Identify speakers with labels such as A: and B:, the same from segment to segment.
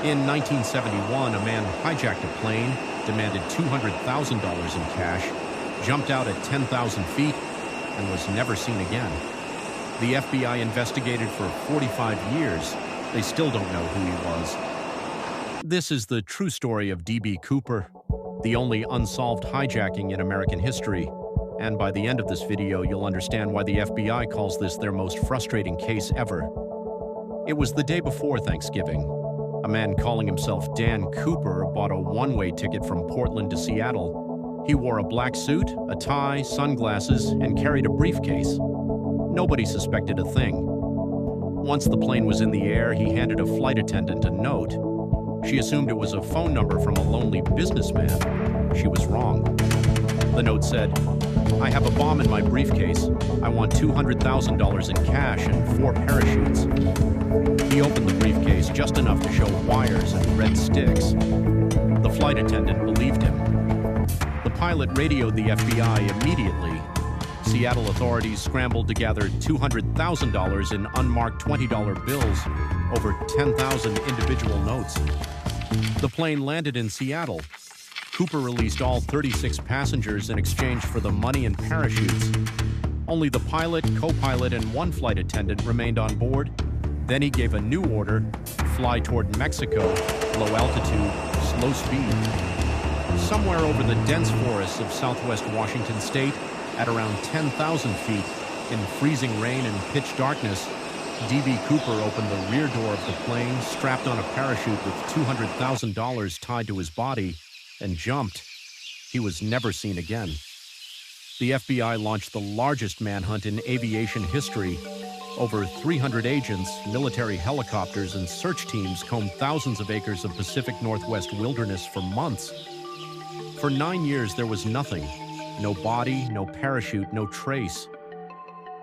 A: In 1971, a man hijacked a plane, demanded $200,000 in cash, jumped out at 10,000 feet, and was never seen again. The FBI investigated for 45 years. They still don't know who he was. This is the true story of D.B. Cooper, the only unsolved hijacking in American history. And by the end of this video, you'll understand why the FBI calls this their most frustrating case ever. It was the day before Thanksgiving. A man calling himself Dan Cooper bought a one-way ticket from Portland to Seattle. He wore a black suit, a tie, sunglasses, and carried a briefcase. Nobody suspected a thing. Once the plane was in the air, he handed a flight attendant a note. She assumed it was a phone number from a lonely businessman. She was wrong. The note said, "I have a bomb in my briefcase. I want $200,000 in cash and 4 parachutes." He opened the briefcase just enough to show wires and red sticks. The flight attendant believed him. The pilot radioed the FBI immediately. Seattle authorities scrambled to gather $200,000 in unmarked $20 bills, over 10,000 individual notes. The plane landed in Seattle. Cooper released all 36 passengers in exchange for the money and parachutes. Only the pilot, co-pilot, and 1 flight attendant remained on board. Then he gave a new order: fly toward Mexico, low altitude, slow speed. Somewhere over the dense forests of southwest Washington state, at around 10,000 feet, in freezing rain and pitch darkness, D.B. Cooper opened the rear door of the plane, strapped on a parachute with $200,000 tied to his body, and jumped. He was never seen again. The FBI launched the largest manhunt in aviation history. Over 300 agents, military helicopters, and search teams combed thousands of acres of Pacific Northwest wilderness for months. For 9 years, there was nothing. No body, no parachute, no trace.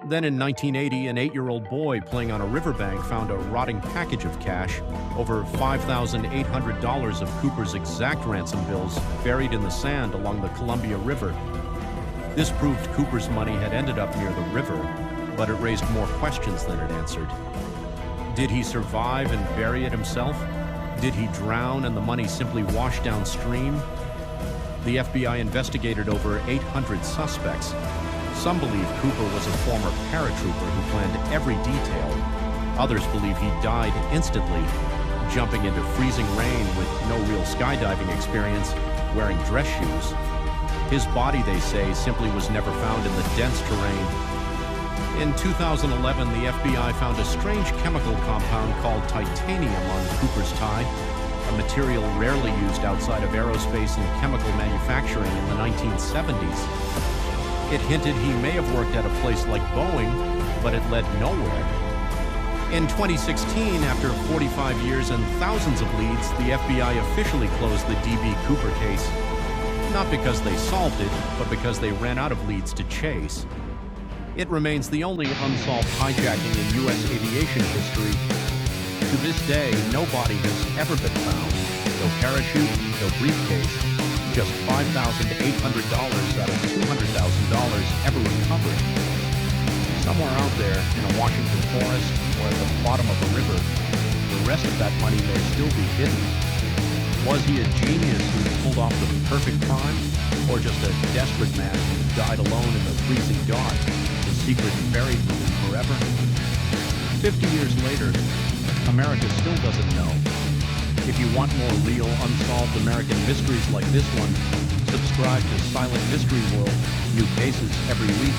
A: Then in 1980, an 8-year-old boy playing on a riverbank found a rotting package of cash, over $5,800 of Cooper's exact ransom bills, buried in the sand along the Columbia River. This proved Cooper's money had ended up near the river, but it raised more questions than it answered. Did he survive and bury it himself? Did he drown and the money simply wash downstream? The FBI investigated over 800 suspects. Some believe Cooper was a former paratrooper who planned every detail. Others believe he died instantly, jumping into freezing rain with no real skydiving experience, wearing dress shoes. His body, they say, simply was never found in the dense terrain. In 2011, the FBI found a strange chemical compound called titanium on Cooper's tie, a material rarely used outside of aerospace and chemical manufacturing in the 1970s. It hinted he may have worked at a place like Boeing, but it led nowhere. In 2016, after 45 years and thousands of leads, the FBI officially closed the D.B. Cooper case. Not because they solved it, but because they ran out of leads to chase. It remains the only unsolved hijacking in U.S. aviation history. To this day, no body has ever been found. No parachute, no briefcase. Just $5,800 out of $200,000 ever recovered. Somewhere out there in a Washington forest or at the bottom of a river, the rest of that money may still be hidden. Was he a genius who pulled off the perfect crime, or just a desperate man who died alone in the freezing dark, the secret buried with him forever? 50 years later, America still doesn't know. If you want more real, unsolved American mysteries like this one, subscribe to Silent Mystery World. New cases every week.